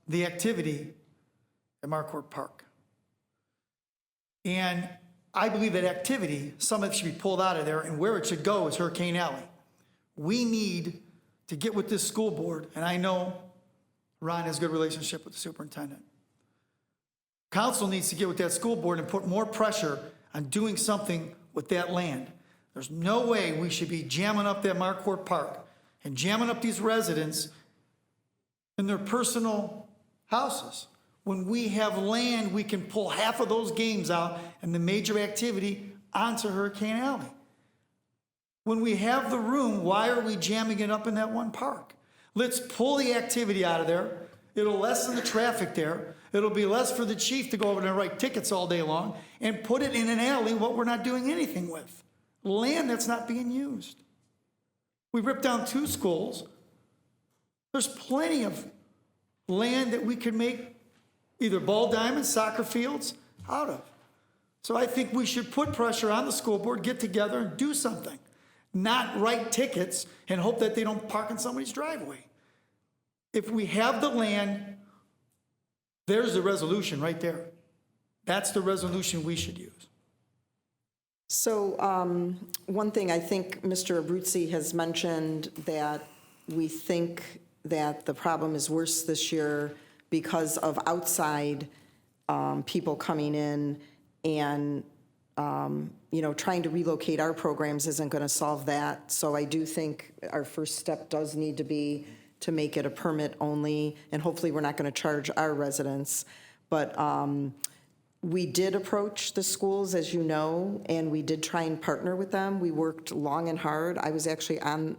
the activity at Marquardt Park. And I believe that activity, some of it should be pulled out of there, and where it should go is Hurricane Alley. We need to get with this school board, and I know Ron has a good relationship with the superintendent. Council needs to get with that school board and put more pressure on doing something with that land. There's no way we should be jamming up that Marquardt Park and jamming up these residents in their personal houses. When we have land, we can pull half of those games out and the major activity onto Hurricane Alley. When we have the room, why are we jamming it up in that one park? Let's pull the activity out of there. It'll lessen the traffic there. It'll be less for the chief to go over there and write tickets all day long and put it in an alley, what we're not doing anything with. Land that's not being used. We ripped down 2 schools. There's plenty of land that we could make either ball diamonds, soccer fields out of. So I think we should put pressure on the school board, get together and do something. Not write tickets and hope that they don't park in somebody's driveway. If we have the land, there's the resolution right there. That's the resolution we should use. So one thing, I think Mr. Abruzzi has mentioned that we think that the problem is worse this year because of outside people coming in and, trying to relocate our programs isn't going to solve that. So I do think our first step does need to be to make it a permit only, and hopefully we're not going to charge our residents. But we did approach the schools, as you know, and we did try and partner with them. We worked long and hard. I was actually on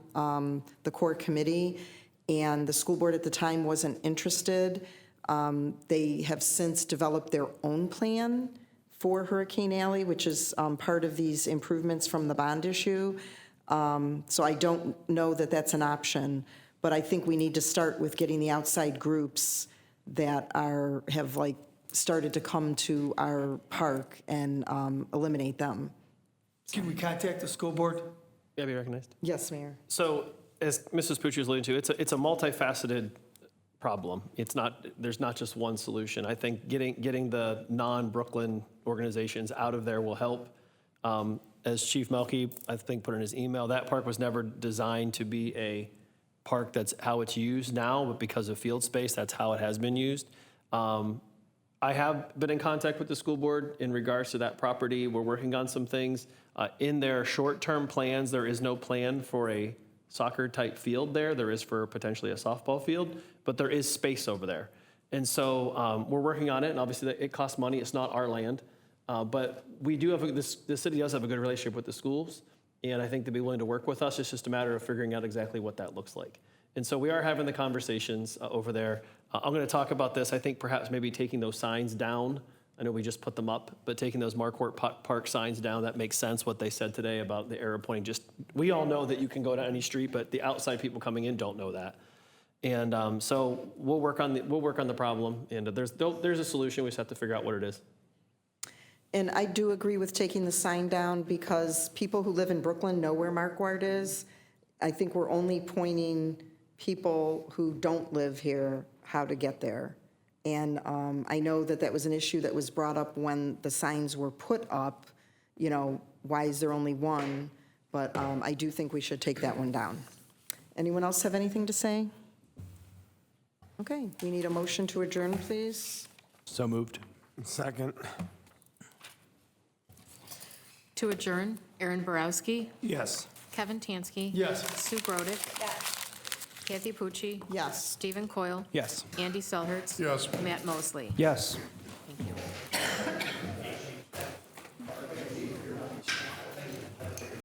the core committee, and the school board at the time wasn't interested. They have since developed their own plan for Hurricane Alley, which is part of these improvements from the bond issue. So I don't know that that's an option, but I think we need to start with getting the outside groups that have started to come to our park and eliminate them. Can we contact the school board? Yeah, be recognized. Yes, Mayor. So as Mrs. Pucci was alluding to, it's a multifaceted problem. There's not just one solution. I think getting the non-Brooklyn organizations out of there will help. As Chief Melky, I think, put in his email, that park was never designed to be a park that's how it's used now, but because of field space, that's how it has been used. I have been in contact with the school board in regards to that property. We're working on some things. In their short-term plans, there is no plan for a soccer-type field there. There is for potentially a softball field, but there is space over there. And so we're working on it, and obviously it costs money. It's not our land. But we do have, the city does have a good relationship with the schools, and I think they'd be willing to work with us. It's just a matter of figuring out exactly what that looks like. And so we are having the conversations over there. I'm going to talk about this. I think perhaps maybe taking those signs down. I know we just put them up, but taking those Marquardt Park signs down, that makes sense what they said today about the arrow pointing. We all know that you can go to any street, but the outside people coming in don't know that. And so we'll work on the problem, and there's a solution. We just have to figure out what it is. And I do agree with taking the sign down because people who live in Brooklyn know where Marquardt is. I think we're only pointing people who don't live here how to get there. And I know that was an issue that was brought up when the signs were put up, why is there only one? But I do think we should take that one down. Anyone else have anything to say? Okay, we need a motion to adjourn, please. So moved. Second. To adjourn, Aaron Borowski, Yes. Kevin Tansky. Yes. Sue Grodick. Kathy Pucci. Yes. Stephen Coyle. Yes. Andy Selhertz. Yes. Matt Mosley. Yes.